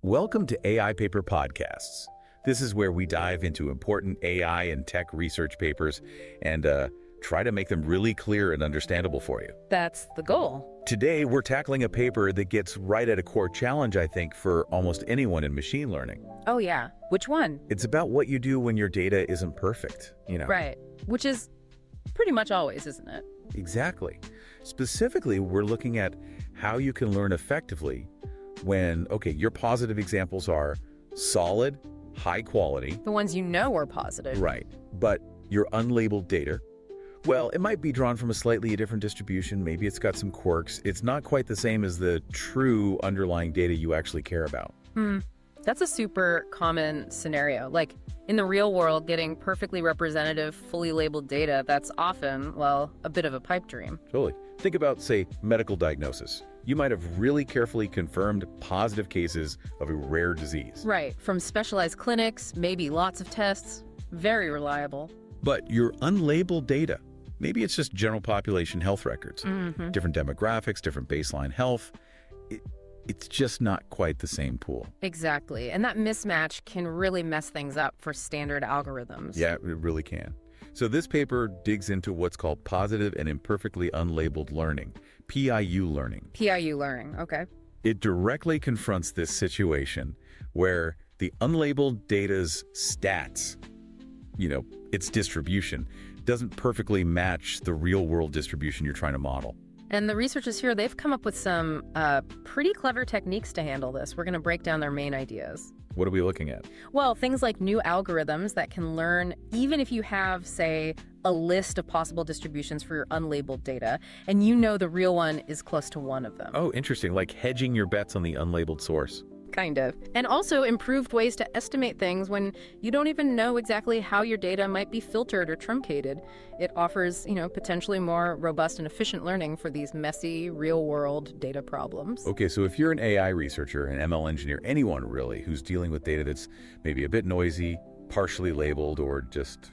Welcome to AI Paper Podcasts. This is where we dive into important AI and tech research papers and try to make them really clear and understandable for you. That's the goal. Today, we're tackling a paper that gets right at a core challenge, I think, for almost anyone in machine learning. Oh, yeah. Which one? It's about what you do when your data isn't perfect, Right. Which is pretty much always, isn't it? Exactly. Specifically, we're looking at how you can learn effectively when, your positive examples are solid, high quality. The ones you know are positive. Right. But your unlabeled data, well, it might be drawn from a slightly different distribution. Maybe it's got some quirks. It's not quite the same as the true underlying data you actually care about. That's a super common scenario. Like in the real world, getting perfectly representative, fully labeled data, that's often, well, a bit of a pipe dream. Totally. Think about, say, medical diagnosis. You might have really carefully confirmed positive cases of a rare disease. Right. From specialized clinics, maybe lots of tests, very reliable. But your unlabeled data, maybe it's just general population health records, different demographics, different baseline health. It's just not quite the same pool. Exactly. And that mismatch can really mess things up for standard algorithms. Yeah, it really can. So this paper digs into what's called positive and imperfectly unlabeled learning, PIU learning. PIU learning, okay. It directly confronts this situation where the unlabeled data's stats, its distribution, doesn't perfectly match the real-world distribution you're trying to model. And the researchers here, they've come up with some pretty clever techniques to handle this. We're going to break down their main ideas. What are we looking at? Well, things like new algorithms that can learn even if you have, say, a list of possible distributions for your unlabeled data, and you know the real one is close to one of them. Oh, interesting. Like hedging your bets on the unlabeled source. Kind of. And also improved ways to estimate things when you don't even know exactly how your data might be filtered or truncated. It offers, potentially more robust and efficient learning for these messy, real-world data problems. Okay, so if you're an AI researcher, an ML engineer, anyone really who's dealing with data that's maybe a bit noisy, partially labeled, or just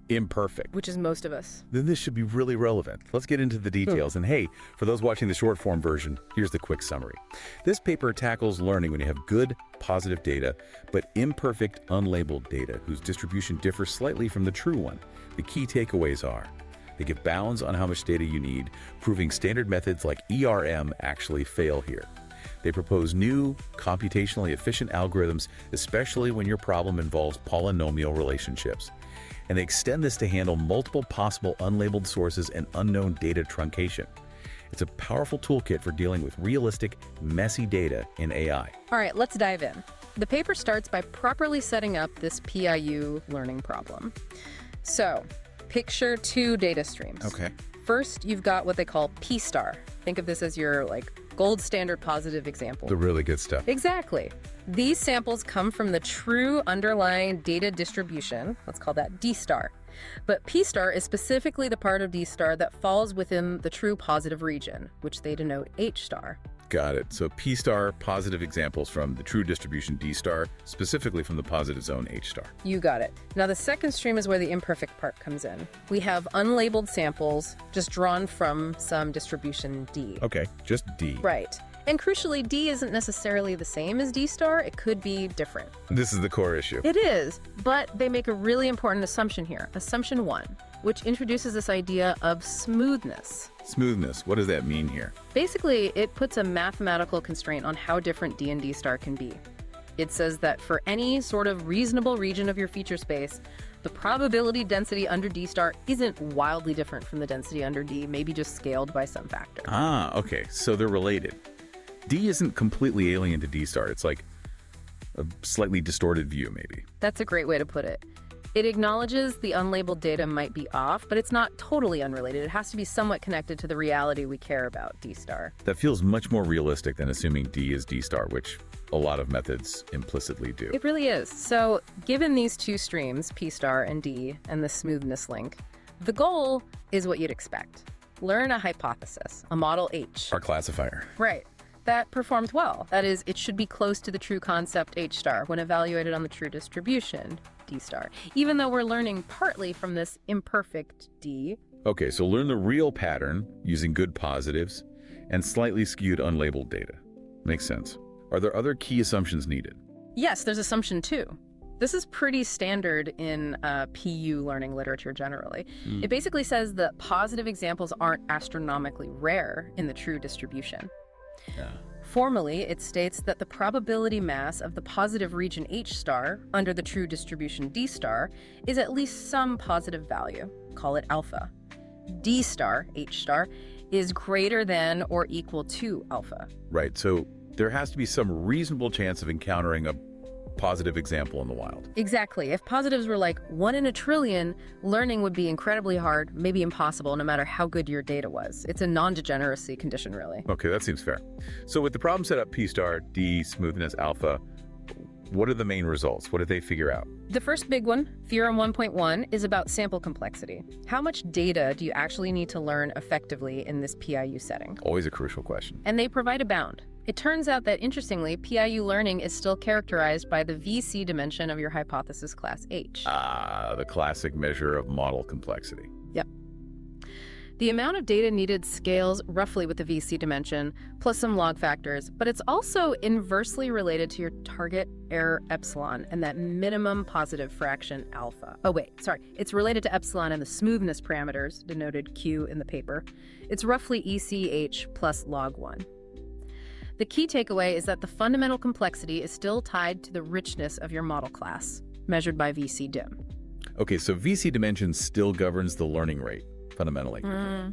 imperfect, which is most of us, then this should be really relevant. Let's get into the details. And hey, for those watching the short form version, here's the quick summary. This paper tackles learning when you have good, positive data, but imperfect, unlabeled data whose distribution differs slightly from the true one. The key takeaways are: they give bounds on how much data you need, proving standard methods like ERM actually fail here. They propose new, computationally efficient algorithms, especially when your problem involves polynomial relationships. And they extend this to handle multiple possible unlabeled sources and unknown data truncation. It's a powerful toolkit for dealing with realistic, messy data in AI. All right, let's dive in. The paper starts by properly setting up this PIU learning problem. So, picture two data streams. Okay. First, you've got what they call P star. Think of this as your gold standard positive example. The really good stuff. Exactly. These samples come from the true underlying data distribution. Let's call that D star. But P star is specifically the part of D star that falls within the true positive region, which they denote H star. Got it. So P star, positive examples from the true distribution D star, specifically from the positive zone H star. You got it. Now the second stream is where the imperfect part comes in. We have unlabeled samples just drawn from some distribution D. Okay, just D. Right. And crucially, D isn't necessarily the same as D star. It could be different. This is the core issue. It is, but they make a really important assumption here, assumption 1, which introduces this idea of smoothness. Smoothness, what does that mean here? Basically, it puts a mathematical constraint on how different D and D star can be. It says that for any sort of reasonable region of your feature space, the probability density under D star isn't wildly different from the density under D, maybe just scaled by some factor. Ah, okay, so they're related. D isn't completely alien to D star. It's like a slightly distorted view, maybe. That's a great way to put it. It acknowledges the unlabeled data might be off, but it's not totally unrelated. It has to be somewhat connected to the reality we care about, D star. That feels much more realistic than assuming D is D star, which a lot of methods implicitly do. It really is. So given these two streams, P star and D, and the smoothness link, the goal is what you'd expect. Learn a hypothesis, a model H. Our classifier. Right. That performed well. That is, it should be close to the true concept H star when evaluated on the true distribution D star, even though we're learning partly from this imperfect D. Okay, so learn the real pattern using good positives and slightly skewed unlabeled data. Makes sense. Are there other key assumptions needed? Yes, there's assumption 2. This is pretty standard in PIU learning literature generally. It basically says that positive examples aren't astronomically rare in the true distribution. Yeah. Formally, it states that the probability mass of the positive region H star under the true distribution D star is at least some positive value, call it alpha. D star, H star, is greater than or equal to alpha. Right, so there has to be some reasonable chance of encountering a positive example in the wild. Exactly. If positives were like 1 in a trillion, learning would be incredibly hard, maybe impossible, no matter how good your data was. It's a non-degeneracy condition, really. Okay, that seems fair. So with the problem set up P star, D, smoothness, alpha, what are the main results? What did they figure out? The first big one, Theorem 1.1, is about sample complexity. How much data do you actually need to learn effectively in this PIU setting? Always a crucial question. And they provide a bound. It turns out that, interestingly, PIU learning is still characterized by the VC dimension of your hypothesis class H. Ah, the classic measure of model complexity. Yep. The amount of data needed scales roughly with the VC dimension, plus some log factors, but it's also inversely related to your target error epsilon and that minimum positive fraction alpha. Oh wait, sorry, it's related to epsilon and the smoothness parameters, denoted Q in the paper. It's roughly ECH plus log 1. The key takeaway is that the fundamental complexity is still tied to the richness of your model class, measured by VC dim. Okay, so VC dimension still governs the learning rate, fundamentally.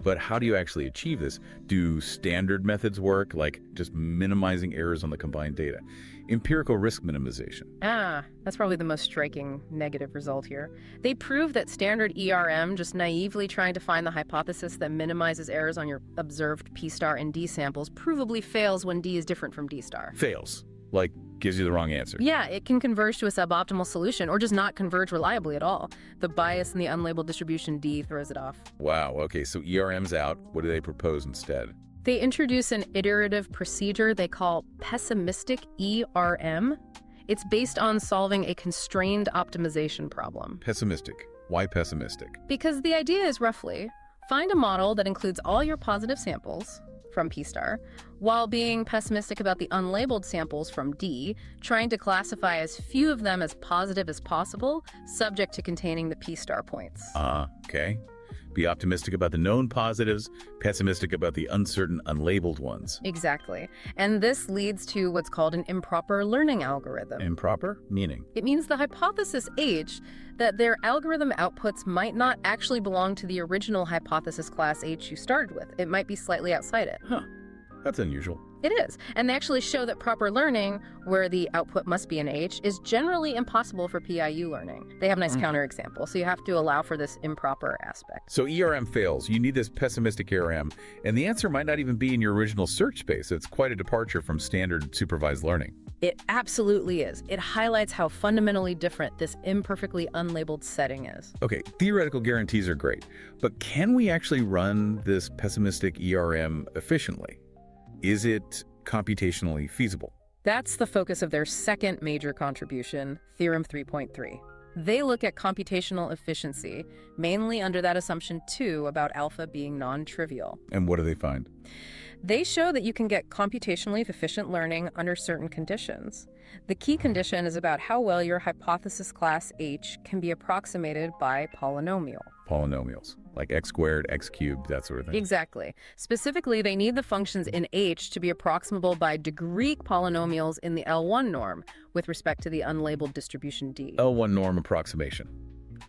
But how do you actually achieve this? Do standard methods work, like just minimizing errors on the combined data? Empirical risk minimization. That's probably the most striking negative result here. They prove that standard ERM, just naively trying to find the hypothesis that minimizes errors on your observed P star and D samples, provably fails when D is different from D star. Fails. Like, gives you the wrong answer. Yeah, it can converge to a suboptimal solution or just not converge reliably at all. The bias in the unlabeled distribution D throws it off. Wow, okay, so ERM's out. What do they propose instead? They introduce an iterative procedure they call Pessimistic ERM. It's based on solving a constrained optimization problem. Pessimistic. Why pessimistic? Because the idea is roughly, find a model that includes all your positive samples from P star, while being pessimistic about the unlabeled samples from D, trying to classify as few of them as positive as possible, subject to containing the P star points. Okay. Be optimistic about the known positives, pessimistic about the uncertain unlabeled ones. Exactly. And this leads to what's called an improper learning algorithm. Improper? Meaning? It means the hypothesis H that their algorithm outputs might not actually belong to the original hypothesis class H you started with. It might be slightly outside it. Huh. That's unusual. It is. And they actually show that proper learning, where the output must be an H, is generally impossible for PIU learning. They have a nice counterexample, so you have to allow for this improper aspect. So ERM fails. You need this pessimistic ERM, and the answer might not even be in your original search space. It's quite a departure from standard supervised learning. It absolutely is. It highlights how fundamentally different this imperfectly unlabeled setting is. Okay, theoretical guarantees are great, but can we actually run this pessimistic ERM efficiently? Is it computationally feasible? That's the focus of their second major contribution, Theorem 3.3. They look at computational efficiency, mainly under that assumption 2 about alpha being non-trivial. And what do they find? They show that you can get computationally efficient learning under certain conditions. The key condition is about how well your hypothesis class H can be approximated by polynomial. Polynomials, like x squared, x cubed, that sort of thing. Exactly. Specifically, they need the functions in H to be approximable by degree polynomials in the L1 norm with respect to the unlabeled distribution D. L1 norm approximation.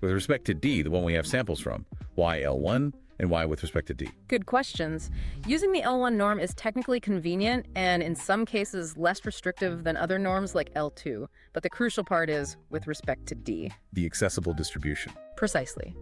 With respect to D, the one we have samples from, why L1 and why with respect to D? Good questions. Using the L1 norm is technically convenient and in some cases less restrictive than other norms like L2, but the crucial part is with respect to D. The accessible distribution. Precisely.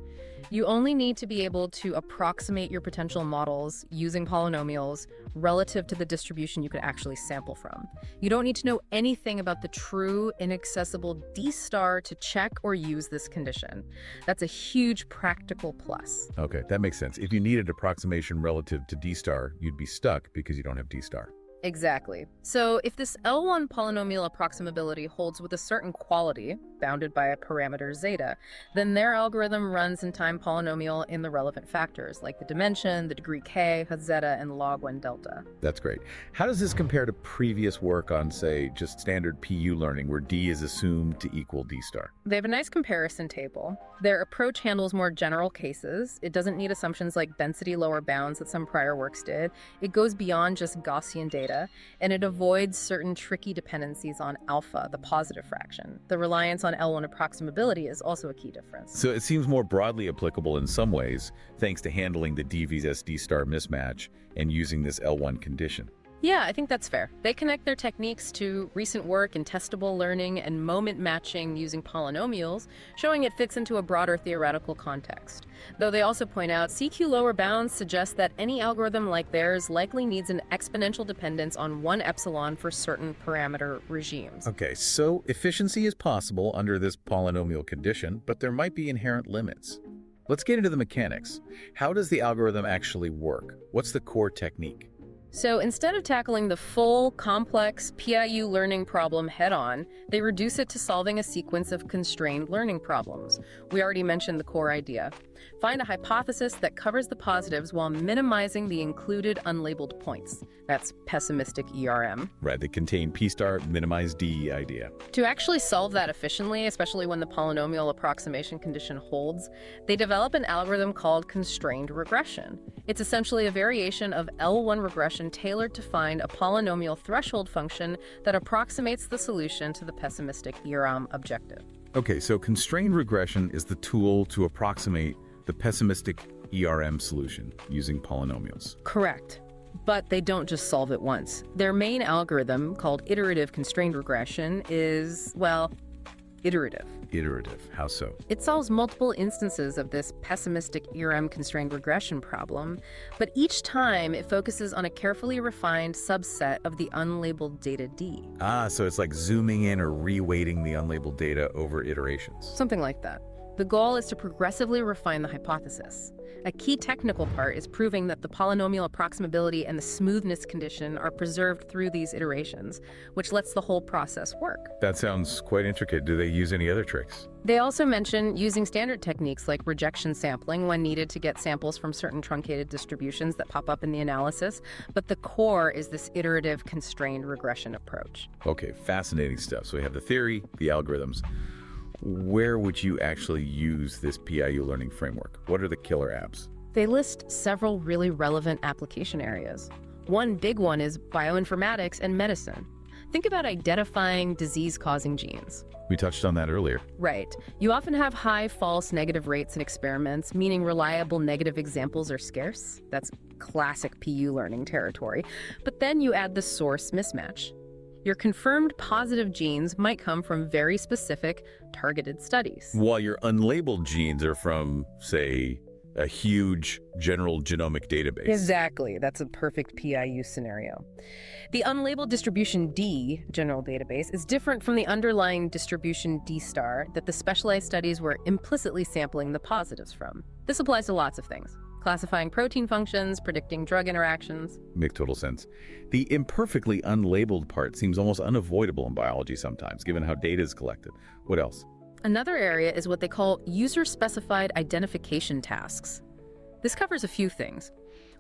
You only need to be able to approximate your potential models using polynomials relative to the distribution you could actually sample from. You don't need to know anything about the true inaccessible D star to check or use this condition. That's a huge practical plus. Okay, that makes sense. If you needed approximation relative to D star, you'd be stuck because you don't have D star. Exactly. So if this L1 polynomial approximability holds with a certain quality, bounded by a parameter zeta, then their algorithm runs in time polynomial in the relevant factors, like the dimension, the degree k, zeta, and log 1 delta. That's great. How does this compare to previous work on, say, just standard PIU learning, where D is assumed to equal D star? They have a nice comparison table. Their approach handles more general cases. It doesn't need assumptions like density lower bounds that some prior works did. It goes beyond just Gaussian data, and it avoids certain tricky dependencies on alpha, the positive fraction. The reliance on L1 approximability is also a key difference. So it seems more broadly applicable in some ways, thanks to handling the D vs D star mismatch and using this L1 condition. Yeah, I think that's fair. They connect their techniques to recent work in testable learning and moment matching using polynomials, showing it fits into a broader theoretical context. Though they also point out CQ lower bounds suggest that any algorithm like theirs likely needs an exponential dependence on 1 epsilon for certain parameter regimes. Okay, so efficiency is possible under this polynomial condition, but there might be inherent limits. Let's get into the mechanics. How does the algorithm actually work? What's the core technique? So instead of tackling the full, complex PIU learning problem head-on, they reduce it to solving a sequence of constrained learning problems. We already mentioned the core idea. Find a hypothesis that covers the positives while minimizing the included unlabeled points. That's pessimistic ERM. Right, they contain P star minimize D idea. To actually solve that efficiently, especially when the polynomial approximation condition holds, they develop an algorithm called constrained regression. It's essentially a variation of L1 regression tailored to find a polynomial threshold function that approximates the solution to the pessimistic ERM objective. Okay, so constrained regression is the tool to approximate the pessimistic ERM solution using polynomials. Correct. But they don't just solve it once. Their main algorithm, called iterative constrained regression, is, well, iterative. Iterative, how so? It solves multiple instances of this pessimistic ERM constrained regression problem, but each time it focuses on a carefully refined subset of the unlabeled data D. So it's like zooming in or reweighting the unlabeled data over iterations. Something like that. The goal is to progressively refine the hypothesis. A key technical part is proving that the polynomial approximability and the smoothness condition are preserved through these iterations, which lets the whole process work. That sounds quite intricate. Do they use any other tricks? They also mention using standard techniques like rejection sampling when needed to get samples from certain truncated distributions that pop up in the analysis, but the core is this iterative constrained regression approach. Okay, fascinating stuff. So we have the theory, the algorithms. Where would you actually use this PIU learning framework? What are the killer apps? They list several really relevant application areas. One big one is bioinformatics and medicine. Think about identifying disease-causing genes. We touched on that earlier. Right. You often have high false negative rates in experiments, meaning reliable negative examples are scarce. That's classic PIU learning territory. But then you add the source mismatch. Your confirmed positive genes might come from very specific, targeted studies. While your unlabeled genes are from, say, a huge general genomic database. Exactly. That's a perfect PIU scenario. The unlabeled distribution D, general database, is different from the underlying distribution D star that the specialized studies were implicitly sampling the positives from. This applies to lots of things. Classifying protein functions, predicting drug interactions. Make total sense. The imperfectly unlabeled part seems almost unavoidable in biology sometimes, given how data is collected. What else? Another area is what they call user-specified identification tasks. This covers a few things.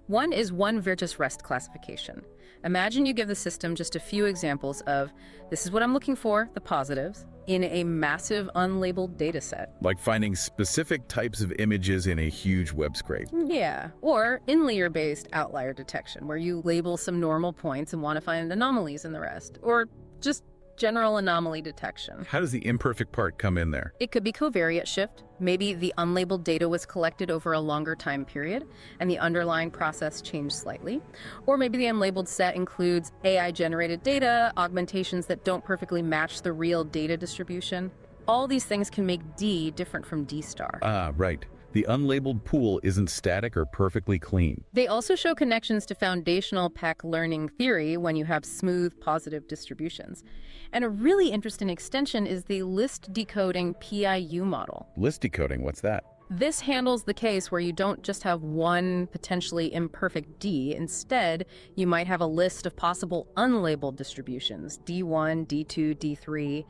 One is one-Virtus-Rest classification. Imagine you give the system just a few examples of, this is what I'm looking for, the positives, in a massive unlabeled data set. Like finding specific types of images in a huge web scrape. Yeah, or in-layer-based outlier detection, where you label some normal points and want to find anomalies in the rest, or just general anomaly detection. How does the imperfect part come in there? It could be covariate shift. Maybe the unlabeled data was collected over a longer time period and the underlying process changed slightly. Or maybe the unlabeled set includes AI-generated data, augmentations that don't perfectly match the real data distribution. All these things can make D different from D star. Right. The unlabeled pool isn't static or perfectly clean. They also show connections to foundational PEC learning theory when you have smooth positive distributions. And a really interesting extension is the list decoding PIU model. List decoding, what's that? This handles the case where you don't just have one potentially imperfect D. Instead, you might have a list of possible unlabeled distributions, D1, D2, D3,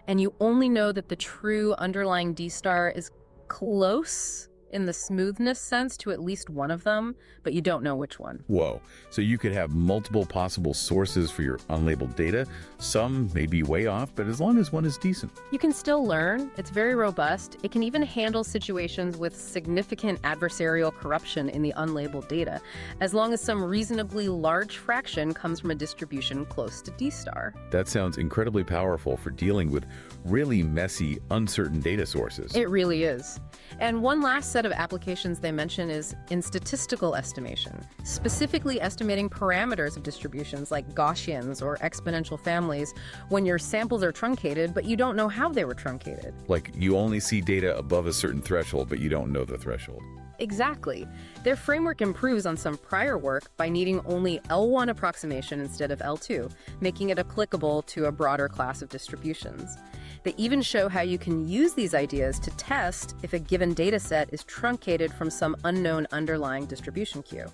and you only know that the true underlying D star is close in the smoothness sense to at least one of them, but you don't know which one. Whoa. So you could have multiple possible sources for your unlabeled data. Some may be way off, but as long as one is decent. You can still learn. It's very robust. It can even handle situations with significant adversarial corruption in the unlabeled data, as long as some reasonably large fraction comes from a distribution close to D star. That sounds incredibly powerful for dealing with really messy, uncertain data sources. It really is. And one last set of applications they mention is in statistical estimation, specifically estimating parameters of distributions like Gaussians or exponential families when your samples are truncated, but you don't know how they were truncated. Like you only see data above a certain threshold, but you don't know the threshold. Exactly. Their framework improves on some prior work by needing only L1 approximation instead of L2, making it applicable to a broader class of distributions. They even show how you can use these ideas to test if a given data set is truncated from some unknown underlying distribution queue.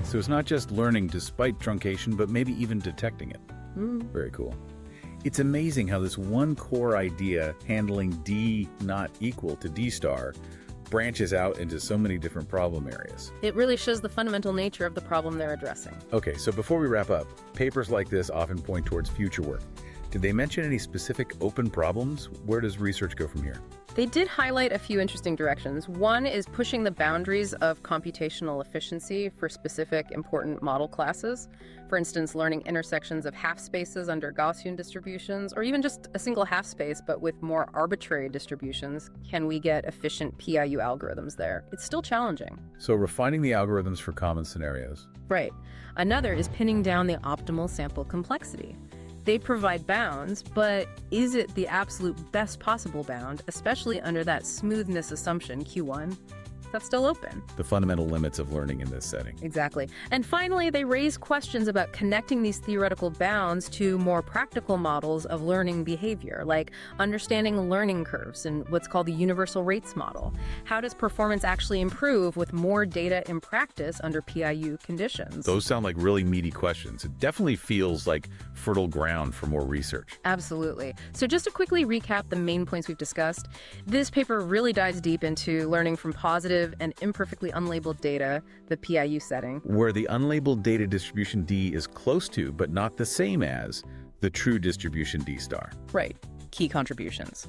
So it's not just learning despite truncation, but maybe even detecting it. Very cool. It's amazing how this one core idea, handling D not equal to D star, branches out into so many different problem areas. It really shows the fundamental nature of the problem they're addressing. Okay, so before we wrap up, papers like this often point towards future work. Did they mention any specific open problems? Where does research go from here? They did highlight a few interesting directions. One is pushing the boundaries of computational efficiency for specific important model classes. For instance, learning intersections of half spaces under Gaussian distributions, or even just a single half space, but with more arbitrary distributions. Can we get efficient PIU algorithms there? It's still challenging. So refining the algorithms for common scenarios. Right. Another is pinning down the optimal sample complexity. They provide bounds, but is it the absolute best possible bound, especially under that smoothness assumption, Q1? That's still open. The fundamental limits of learning in this setting. Exactly. And finally, they raise questions about connecting these theoretical bounds to more practical models of learning behavior, like understanding learning curves and what's called the universal rates model. How does performance actually improve with more data in practice under PIU conditions? Those sound like really meaty questions. It definitely feels like fertile ground for more research. Absolutely. So just to quickly recap the main points we've discussed, this paper really dives deep into learning from positive and imperfectly unlabeled data, the PIU setting, where the unlabeled data distribution D is close to, but not the same as, the true distribution D star. Right. Key contributions.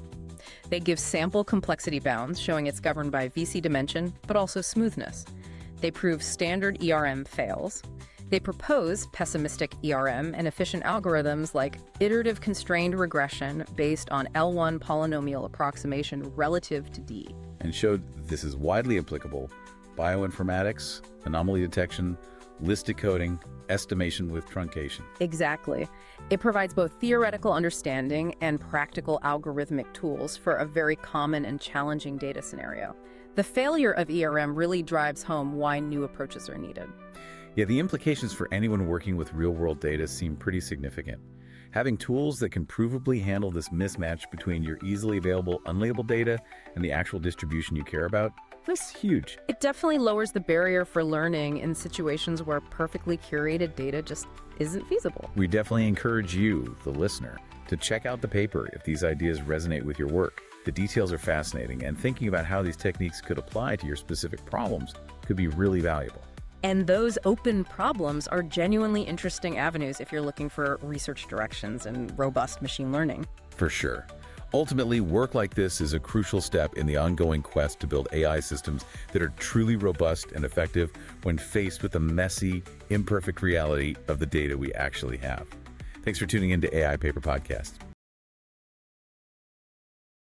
They give sample complexity bounds, showing it's governed by VC dimension, but also smoothness. They prove standard ERM fails. They propose pessimistic ERM and efficient algorithms like iterative constrained regression based on L1 polynomial approximation relative to D. And showed this is widely applicable: bioinformatics, anomaly detection, list decoding, estimation with truncation. Exactly. It provides both theoretical understanding and practical algorithmic tools for a very common and challenging data scenario. The failure of ERM really drives home why new approaches are needed. Yeah, the implications for anyone working with real-world data seem pretty significant. Having tools that can provably handle this mismatch between your easily available unlabeled data and the actual distribution you care about, that's huge. It definitely lowers the barrier for learning in situations where perfectly curated data just isn't feasible. We definitely encourage you, the listener, to check out the paper if these ideas resonate with your work. The details are fascinating, and thinking about how these techniques could apply to your specific problems could be really valuable. And those open problems are genuinely interesting avenues if you're looking for research directions and robust machine learning. For sure. Ultimately, work like this is a crucial step in the ongoing quest to build AI systems that are truly robust and effective when faced with the messy, imperfect reality of the data we actually have. Thanks for tuning in to AI Paper Podcast.